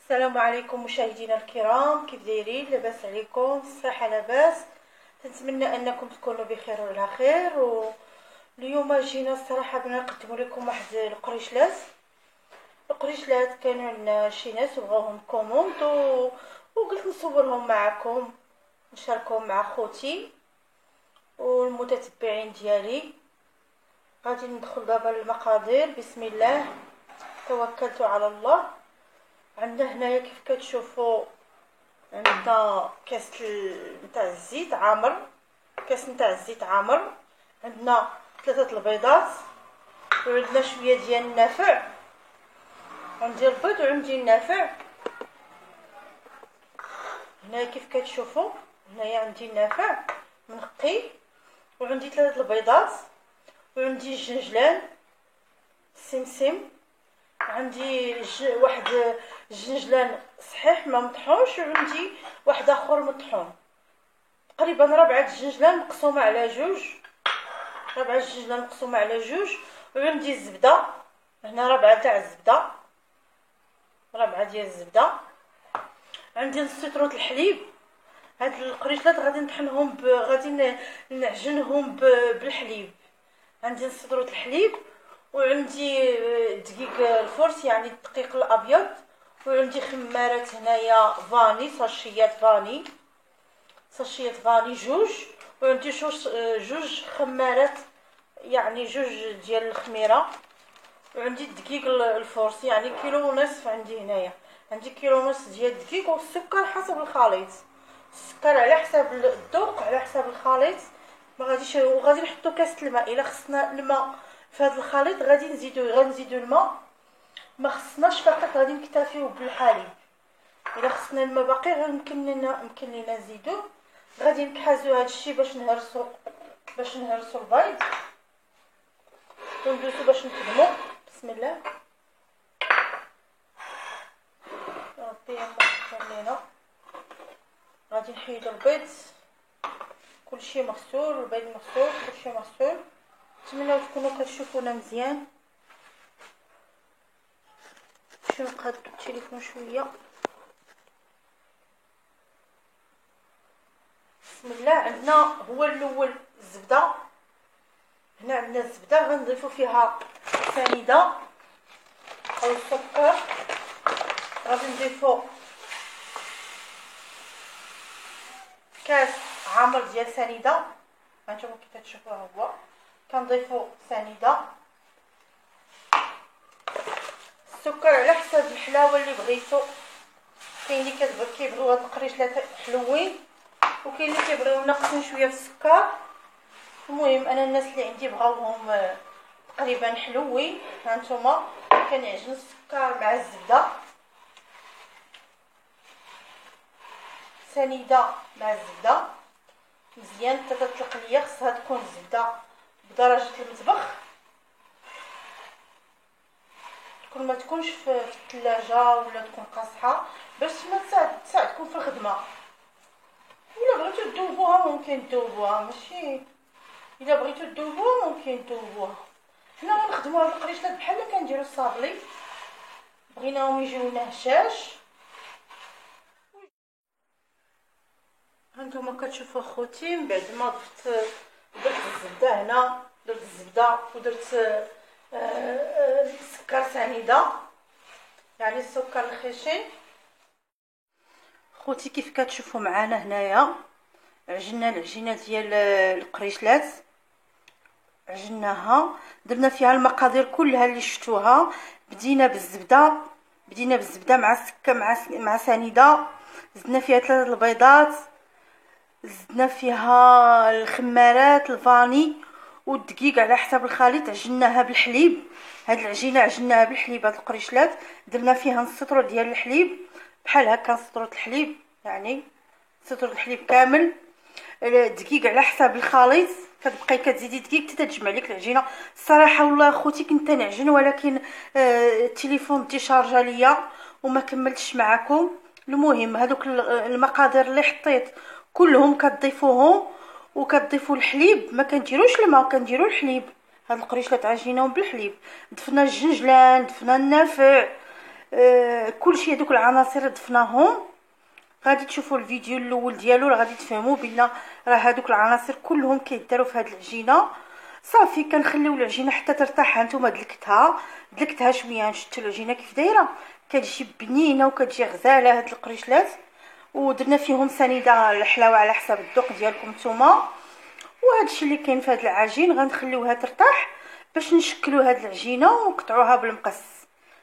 السلام عليكم مشاهدينا الكرام، كيف دايرين؟ لاباس عليكم؟ الصحه لاباس؟ نتمنى انكم تكونوا بخير وعلى خير. واليوم جينا الصراحه بغينا نقدم لكم واحد القريشلات كانوا عندنا شي ناس بغاوهم كوموند وقلت نصورهم معكم، نشاركهم مع خوتي والمتتبعين ديالي. غادي ندخل دابا للمقادير. بسم الله، توكلت على الله. عندنا هنايا كيف كتشوفوا عندنا كاس نتاع الزيت عامر، عندنا 3 البيضات، وعندنا شويه ديال النافع. عندي البيض وعندي النافع. هنايا كيف كتشوفوا هنايا عندي النافع منقي، وعندي 3 البيضات، وعندي الجنجلان السمسم، عندي واحد الجنجلان صحيح ما مطحونش، وعندي واحد اخر مطحون. تقريبا 4 الجنجلان مقسومه على جوج، وعندي الزبده هنا 4 تاع الزبده، 4 ديال الزبده. عندي نص لتر الحليب. هاد القريشلات غادي نطحنهم غادي نعجنهم بالحليب. عندي نص لتر الحليب، وعندي دقيق الفرن يعني الدقيق الابيض، وعندي خمارات هنايا فاني، ساشيات فاني جوج، وعندي جوج خمارات يعني جوج ديال الخميره، وعندي الدقيق الفورس يعني كيلو ونصف. عندي كيلو ونصف ديال الدقيق، والسكر حسب الخليط، السكر على حسب الذوق على حسب الخليط. ما غاديش، وغادي نحطو كاس الماء. الا خصنا الماء في هذا الخليط غادي نزيدو الماء، ما خصناش فقط غادي نكتفيو بالحليب. الا خصنا الماء باقي غير يمكن لينا نزيدوه. غادي نكحازو هذا الشيء باش نهرسو البيض وندوزو باش نخدمو. بسم الله، ربي يسر لينا. غادي نحيدو البيض، كلشي مغسول، البيض مغسول، كلشي مغسول. نتمنى تكونوا كتشوفونا مزيان. شنو نقاد التليفون شويه. بسم الله. عندنا هو الاول الزبده. هنا عندنا الزبده غنضيفوا فيها سنيده او السكر. غادي نضيفوا كاس عامر ديال سنيده، هانتوما كيف كتشوفوا هو. كنضيفوا سنيده، السكر على حسب الحلاوه اللي بغيتو. كاين اللي كيبغيو هاد القريشلات حلوين، وكاين اللي كيبغيو ناقصين شويه في السكر. المهم انا الناس اللي عندي بغاوهم تقريبا حلوين. هانتوما كنعجن السكر مع الزبده، سنيده مع الزبده مزيان حتى تطلق ليا. خصها تكون الزبده بدرجه المطبخ، ما تكونش في الثلاجه ولا تكون قاصحه باش ما تساعدكم في الخدمه. الا بغيتو تذوبوها ممكن تذوبوها، ماشي الا بغيتو تذوبوها ممكن تذوبوها. حنا غنخدموا هاد القريشلات بحال كنديروا الصابلي، بغيناهم يجيونا هشاش. هانتوما كتشوفوا خوتي من بعد ما درت الزبده هنا، درت الزبده ودرت سكر سنيده يعني السكر الخشن. خوتي كيف كتشوفوا معانا هنايا عجنا العجينه ديال القريشلات، عجناها درنا فيها المقادير كلها اللي شفتوها. بدينا بالزبده مع السكر مع سنيده، زدنا فيها 3 البيضات، زدنا فيها الخمارات الفاني والدقيق على حسب الخليط. عجناها بالحليب، هاد العجينه عجناها بالحليب. هاد القريشلات درنا فيها نص لتر ديال الحليب، بحال هكا نص لتر الحليب، يعني نص لتر الحليب كامل. الدقيق على حسب الخليط، كتبقاي كتزيدي دقيق حتى تجمع لك العجينه. الصراحه والله اخوتي كنت نعجن، ولكن التليفون ديشارجا ليا وما كملتش معكم. المهم هذوك المقادير اللي حطيت كلهم كتضيفوهم، وكتضيفوا الحليب. ما كنديروش الماء، كنديروا الحليب. هاد القريشلات عجيناهم بالحليب. ضفنا الجنجلان، ضفنا النافع، كلشي هذوك العناصر ضفناهم. غادي تشوفوا الفيديو الاول ديالو غادي تفهموا بان راه هذوك العناصر كلهم كيداروا في هذه العجينه. صافي كنخليو العجينه حتى ترتاح. هانتوما دلكتها شويه. شفتوا العجينه كيف دايره؟ كتجي بنينه وكتجي غزاله هاد القريشلات. ودرنا فيهم سنيده الحلاوه على حسب الذوق ديالكم نتوما. وهذا الشيء اللي كاين في هذا العجين غنخليوها ترتاح باش نشكلوا هذه العجينه ونقطعوها بالمقص.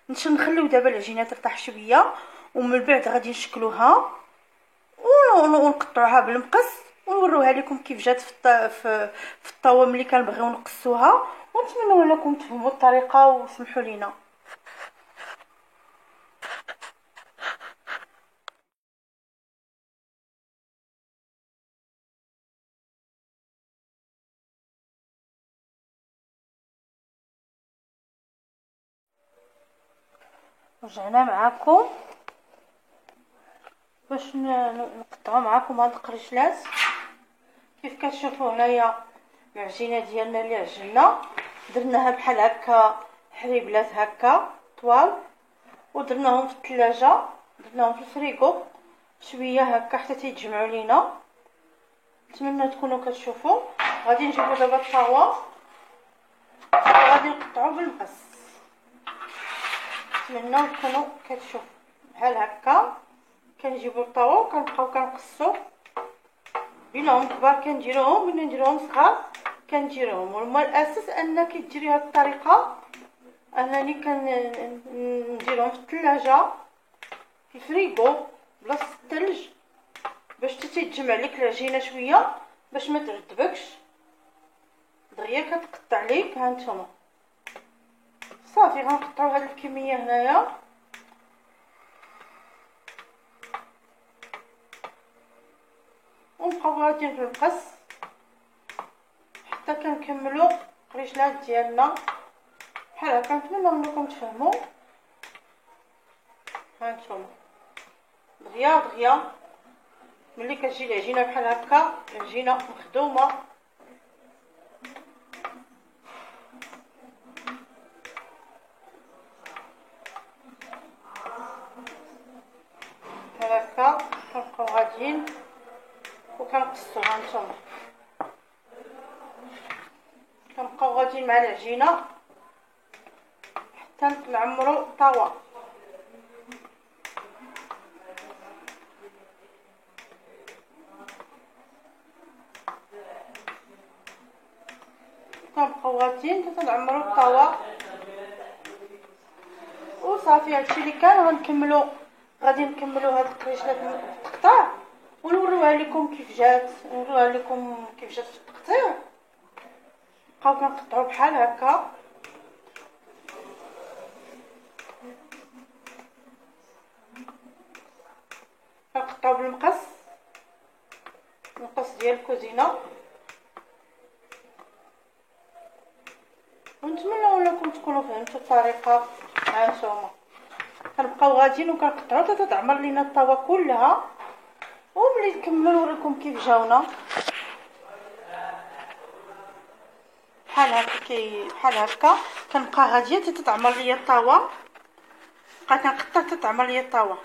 نخليو دابا العجينه ترتاح شويه ومن بعد غادي نشكلوها ونقطعوها بالمقص ونوروها لكم كيف جات في الطاوه ملي كنبغيو نقصوها. ونتمنى لكم تفهموا الطريقه وسمحوا لينا. رجعنا معاكم باش نقطعوا معاكم هاد القريشلات. كيف كتشوفوا هنايا العجينه ديالنا اللي عجلنا درناها بحال هكا حريبلات هكا طوال، ودرناهم في الثلاجه، درناهم في الفريغو شويه هكا حتى تيتجمعوا لينا. نتمنى تكونوا كتشوفوا. غادي نجيبوا دابا الطاوه وغادي نقطعوا بالمقص. نتمنى تكونوا كتشوفوا بحال هكا. كنجيبوا الطاوه وكنبقاو كنقصوا. بينهم كبار كنديروهم، بينا نديروهم صغار كنديروهم. والما الاساس انك ديري هاد الطريقه انني كنديرهم في الثلاجه في الفريغو بلاصه الثلج باش تتجمع لك العجينه شويه باش ما تردبكش دغيا كتقطع ليك. ها نتوما صافي غنقطعوا هاد الكميه هنايا ونبقاو غاديين في المقص حتى كنكملوا القريشلات ديالنا بحال هكا. نتمنى انكم تفهموا. ها نتوما دغيا ملي كتجي العجينه بحال هكا، العجينه مخدومه بحال هكا، كنبقاو غاديين وكنقصوا. ها نتوما كنبقاو غاديين مع العجينه حتى نعمروا الطاوه. كنبقاو غاديين حتى نعمروا الطاوه وصافي. هادشي اللي كان غادي نكملوا هاد القريشلات في التقطاع ونوريوها لكم كيف جات. في التقطيع. بقاو كنقطعوا بحال هكا كنقطعوا بالمقص ديال الكوزينه. ونتمنى لكم تكونوا فهمتوا الطريقه. ها نتوما كنبقاو غاديين وكنقطعوا حتى تعمر لينا الطاوه كلها. وملي نكملوا نوريكم كيف جاونا بحال هكا. كنبقى غاديه حتى تعمر ليا الطاوه. بقيت كنقطع حتى تعمر ليا الطاوه.